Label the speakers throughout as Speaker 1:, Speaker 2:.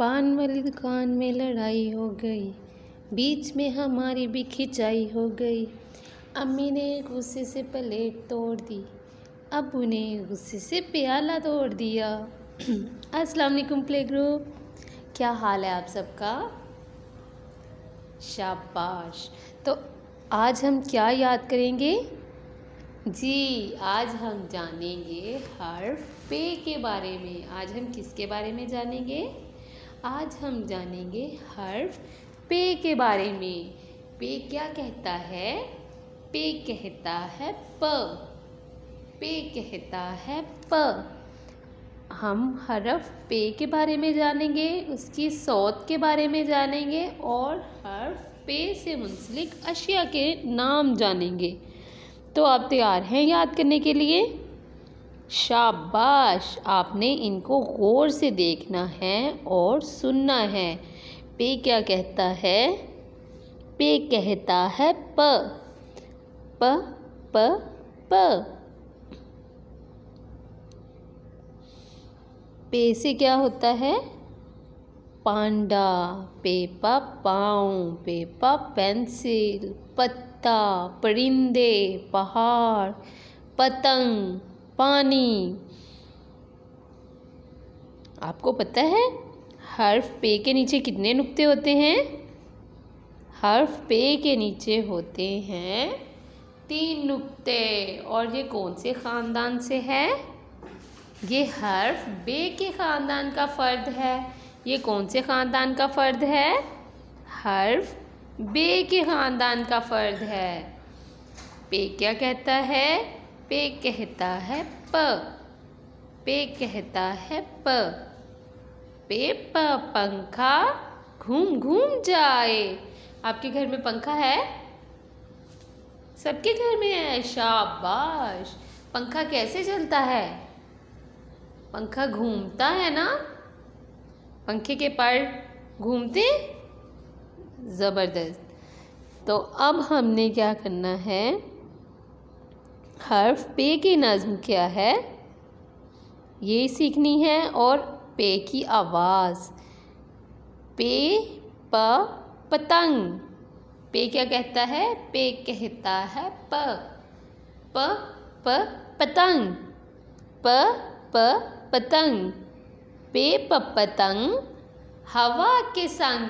Speaker 1: पान वाली दुकान में लड़ाई हो गई, बीच में हमारी भी खिंचाई हो गई। अम्मी ने गुस्से से प्लेट तोड़ दी, अब्बू ने गुस्से से प्याला तोड़ दिया। अस्सलाम वालेकुम प्ले ग्रुप, क्या हाल है आप सबका? शाबाश। तो आज हम क्या याद करेंगे जी? आज हम जानेंगे हर्फ पे के बारे में। आज हम किसके बारे में जानेंगे? आज हम जानेंगे हर्फ पे के बारे में। पे क्या कहता है? पे कहता है प। पे कहता है प। हम हर्फ पे के बारे में जानेंगे, उसकी सौत के बारे में जानेंगे और हर्फ पे से मुंसलिक अशिया के नाम जानेंगे। तो आप तैयार हैं याद करने के लिए? शाबाश, आपने इनको गौर से देखना है और सुनना है। पे क्या कहता है? पे कहता है प। प प प। पे से क्या होता है? पांडा। पे पा पाँव, पे पा पेंसिल, पत्ता, परिंदे, पहाड़, पतंग, पानी। आपको पता है हर्फ पे के नीचे कितने नुक्ते होते हैं? हर्फ पे के नीचे होते हैं 3 नुक्ते। और ये कौन से ख़ानदान से है? ये हर्फ बे के ख़ानदान का फ़र्द है। ये कौन से ख़ानदान का फ़र्द है? हर्फ बे के ख़ानदान का फ़र्द है। पे क्या कहता है? पे कहता है प। पे कहता है प। पे प पंखा घूम घूम जाए। आपके घर में पंखा है? सबके घर में है। शाबाश। पंखा कैसे चलता है? पंखा घूमता है ना? पंखे के पर घूमते? ज़बरदस्त। तो अब हमने क्या करना है? हर्फ पे की नज़्म क्या है ये सीखनी है और पे की आवाज़। पे प पतंग। पे क्या कहता है? पे कहता है प। प प पतंग। प प पतंग। पे प पतंग हवा के संग।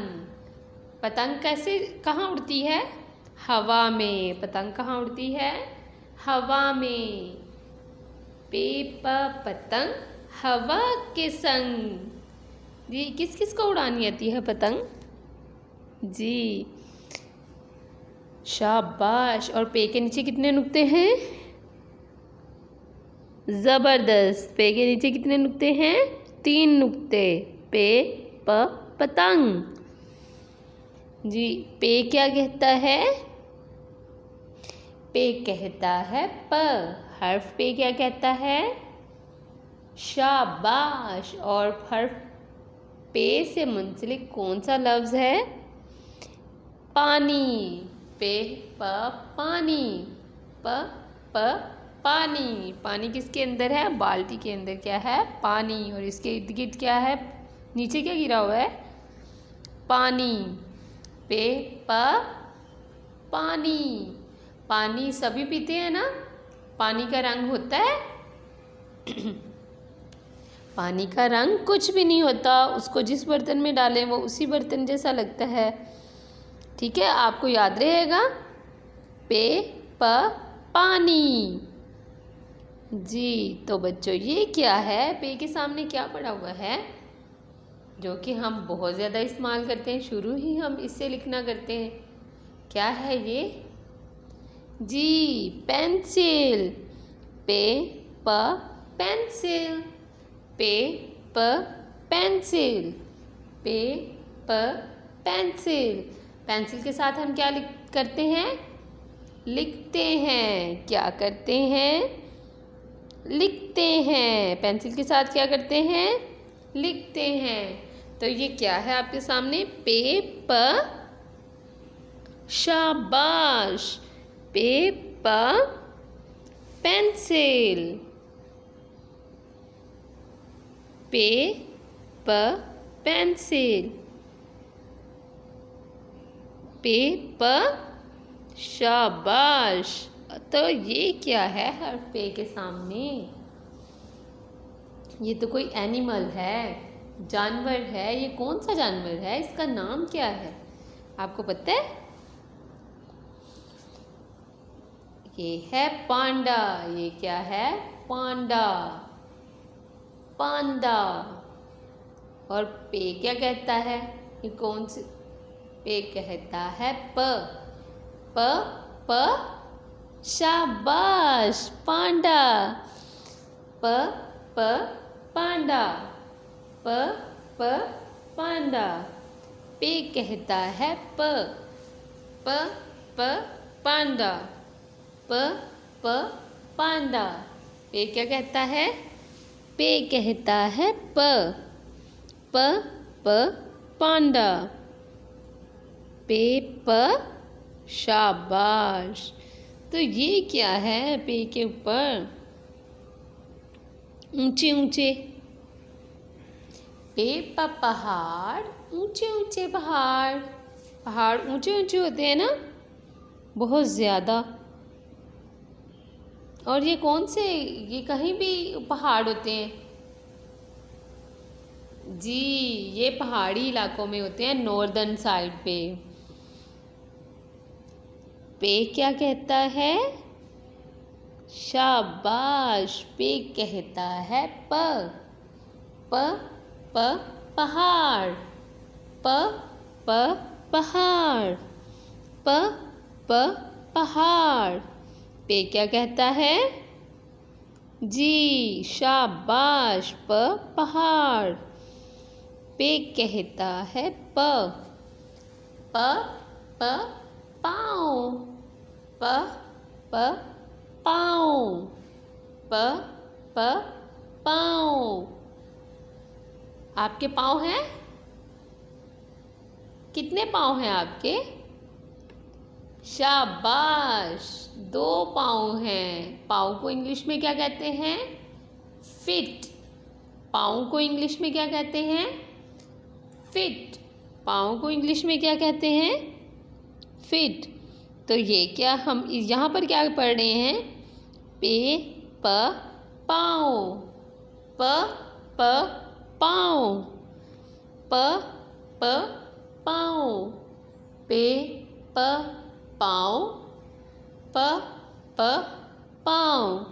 Speaker 1: पतंग कैसे कहाँ उड़ती है? हवा में। पतंग कहाँ उड़ती है? हवा में। पे प पतंग हवा के संग। जी, किस किस को उड़ानी आती है पतंग? जी, शाबाश। और पे के नीचे कितने नुक्ते हैं? ज़बरदस्त। पे के नीचे कितने नुक्ते हैं? 3 नुक्ते। पे प पतंग। जी, पे क्या कहता है? पे कहता है प। हर्फ पे क्या कहता है? शाबाश। और हर्फ पे से मुंसलिक कौन सा लफ्ज़ है? पानी। पे प पानी। प प पानी। पानी किसके अंदर है? बाल्टी के अंदर क्या है? पानी। और इसके इर्द गिर्द क्या है? नीचे क्या गिरा हुआ है? पानी। पे प पानी। पानी सभी पीते हैं ना? पानी का रंग होता है? पानी का रंग कुछ भी नहीं होता, उसको जिस बर्तन में डालें वो उसी बर्तन जैसा लगता है। ठीक है, आपको याद रहेगा? पे प पानी। जी, तो बच्चों ये क्या है? पे के सामने क्या पड़ा हुआ है जो कि हम बहुत ज़्यादा इस्तेमाल करते हैं? शुरू ही हम इससे लिखना करते हैं। क्या है ये? जी, पेंसिल। पे प पेंसिल। पे प पेंसिल। पे प पेंसिल। पेंसिल के साथ हम क्या करते हैं? लिखते हैं। क्या करते हैं? लिखते हैं। पेंसिल के साथ क्या करते हैं? लिखते हैं। तो ये क्या है आपके सामने? पे प। शाबाश। पे प पेंसिल। पे प पेंसिल। पे प शाबाश। तो ये क्या है हर्फ पे के सामने? ये तो कोई एनिमल है, जानवर है। ये कौन सा जानवर है? इसका नाम क्या है? आपको पता है? ये है पांडा। ये क्या है? पांडा, पांडा। और पे क्या कहता है? ये कौन सी? पे कहता है प। प शाबाश, पांडा। प पांडा। प पांडा। पे कहता है प। पांडा। प पांडा। पे क्या कहता है? पे कहता है प पांडा। पे प शाबाश। तो ये क्या है पे के ऊपर? ऊंचे ऊंचे। पे प पहाड़, ऊंचे ऊंचे पहाड़। पहाड़ ऊंचे ऊंचे होते हैं ना, बहुत ज़्यादा। और ये कौन से? ये कहीं भी पहाड़ होते हैं जी, ये पहाड़ी इलाकों में होते हैं, नॉर्दर्न साइड पे। पे क्या कहता है? शाबाश। पे कहता है प पहाड़। पहाड़। पहाड़। पे क्या कहता है? जी शाबाश, पहाड़। पे कहता है प पाँव। पाँव। पाँव। आपके पाँव हैं? कितने पाँव हैं आपके? शाबाश, 2 पाँव हैं। पाँव को इंग्लिश में क्या कहते हैं? फिट। पाँव को इंग्लिश में क्या कहते हैं? फिट। पाँव को इंग्लिश में क्या कहते हैं? फिट। तो ये क्या हम यहाँ पर क्या पढ़ रहे हैं? पे प पाँव। पाँव। पाँव। पे प पाँव। पाँव।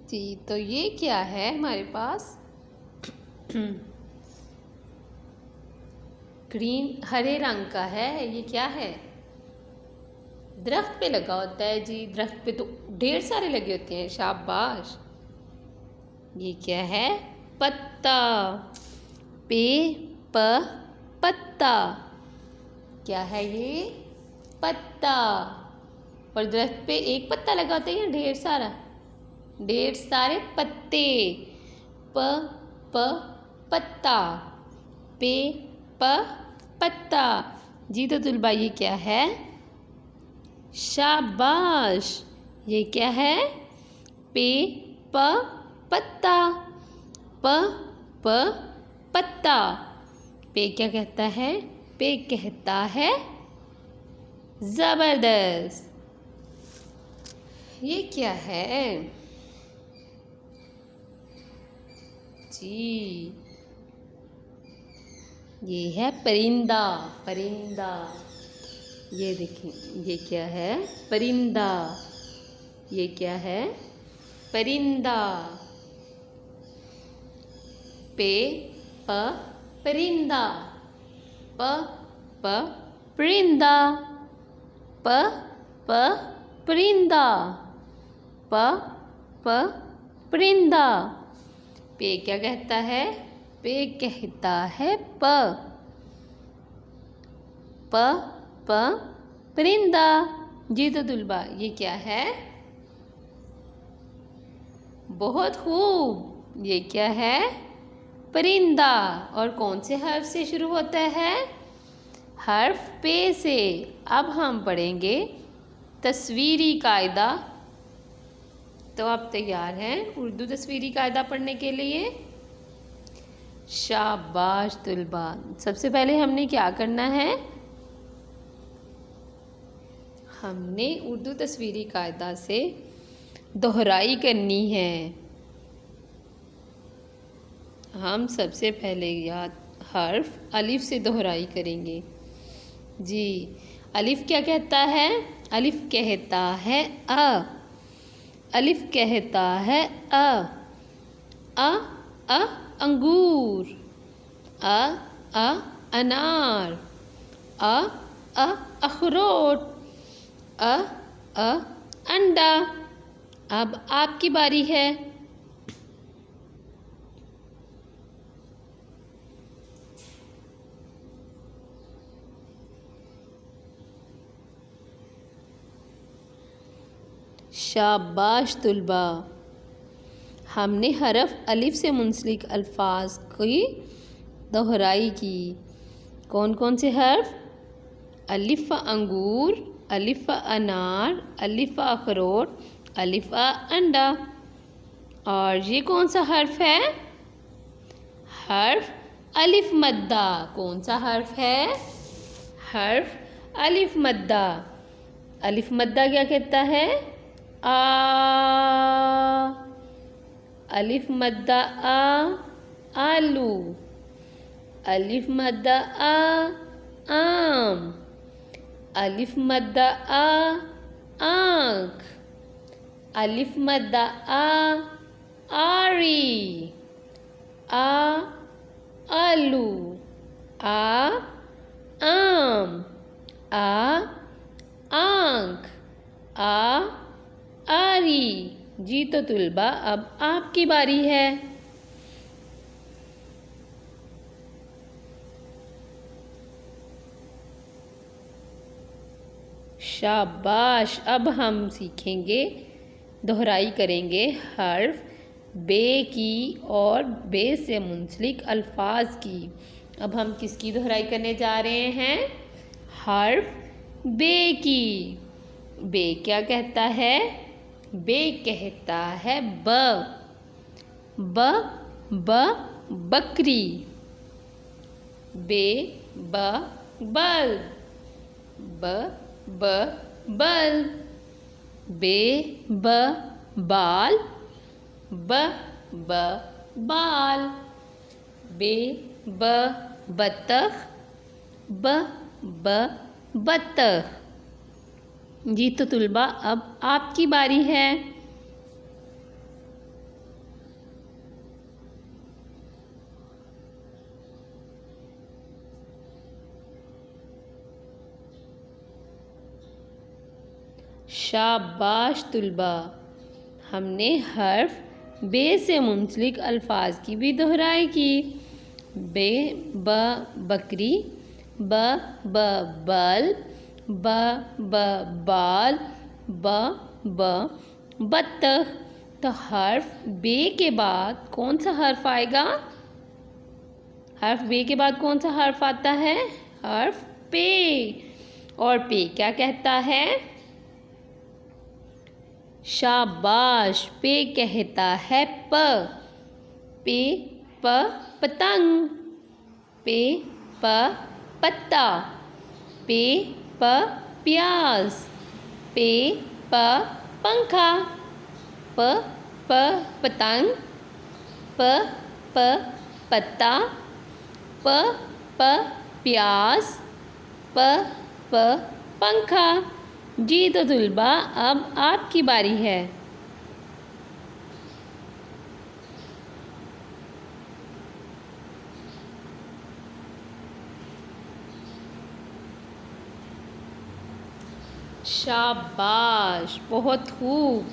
Speaker 1: जी, तो ये क्या है हमारे पास? ग्रीन, हरे रंग का है। ये क्या है? दरख्त पे लगा होता है जी। दरख्त पे तो ढेर सारे लगे होते हैं। शाबाश। ये क्या है? पत्ता। पे प पत्ता। क्या है ये? पत्ता। और दरख्त पे एक पत्ता लगा होता है या ढेर सारा? ढेर सारे पत्ते। पत्ता। पे पत्ता। जी तो तुलबा ये क्या है? शाबाश। ये क्या है? पे पत्ता। पत्ता। पे क्या कहता है? पे कहता है जबरदस्त। ये क्या है जी? ये है परिंदा। परिंदा। ये देखिए, ये क्या है? परिंदा। ये क्या है? परिंदा। पे परिंदा। परिंदा। परिंदा। परिंदा। पे क्या कहता है? पे कहता है परिंदा। जी तो दुलबा ये क्या है? बहुत खूब। ये क्या है? परिंदा। और कौन से हर्फ से शुरू होता है? हर्फ पे से। अब हम पढ़ेंगे तस्वीरी कायदा। तो आप तैयार हैं उर्दू तस्वीरी कायदा पढ़ने के लिए? शाबाश तुलबा। सबसे पहले हमने क्या करना है, हमने उर्दू तस्वीरी कायदा से दोहराई करनी है। हम सबसे पहले हर्फ अलिफ से दोहराई करेंगे। जी, अलिफ क्या कहता है? अलिफ कहता है अ। अलिफ कहता है अ। अ अंगूर। अ अनार। अ अखरोट। अ अंडा। अब आपकी बारी है। शाबाश तुलबा। हमने हरफ अलिफ से मुंसलिक अल्फाज की दोहराई की। कौन कौन से हर्फ? अलिफ अंगूर, अलिफ अनार, अलिफ अखरोट, अलिफ अंडा। और ये कौन सा हर्फ है? हर्फ अलिफ मद्दा। कौन सा हर्फ है? हर्फ अलिफ मद्दा। अलिफ मद्दा क्या कहता है? आ। अलिफ मद्दा आ आलू। अलिफ मद्दा आ आम। अलिफ मद्दा आ आँख। अलिफ मद्दा आ आरी। आ आलू। आ आम। आ आँख। आ आरी। जी तो तुलबा, अब आपकी बारी है। शाबाश। अब हम सीखेंगे, दोहराई करेंगे हर्फ बे की और बे से मुंसलिक अल्फाज की। अब हम किसकी दोहराई करने जा रहे हैं? हर्फ बे की। बे क्या कहता है? बे कहता है ब। बकरी। बे बल। बल। बे बाल। बाल। बे बतख। बतख। जी तो तुलबा, अब आपकी बारी है। शाबाश तुलबा। हमने हर्फ बे से मुंसलिक अल्फाज की भी दोहराई की। बे बकरी। बल। बाल। बतख। तो हर्फ बे के बाद कौन सा हर्फ आएगा? हर्फ बे के बाद कौन सा हर्फ आता है? हर्फ पे। और पे क्या कहता है? शाबाश। पे कहता है प। पे पतंग। पे पत्ता। पे प्याज। पे पंखा। पतंग। पत्ता। प्याज। पंखा। जी तो तुलबा, अब आपकी बारी है। शाबाश, बहुत खूब।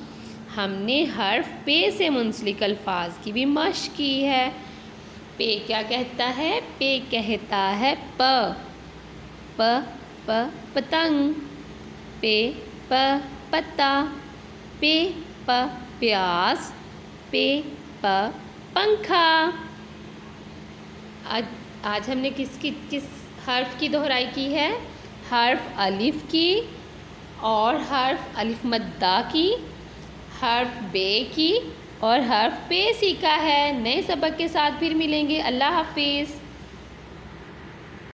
Speaker 1: हमने हर्फ पे से मुंसलिक अल्फाज की भी मश्क की है। पे क्या कहता है? पे कहता है पतंग। पे पत्ता। पे प्याज। पे पंखा। आज हमने किस हर्फ की दोहराई की है? हर्फ अलिफ की और हर्फ अलिफ मद्दा की, हर्फ बे की اور حرف پے سیکھا ہے۔ نئے سبق کے ساتھ پھر ملیں گے۔ اللہ حافظ۔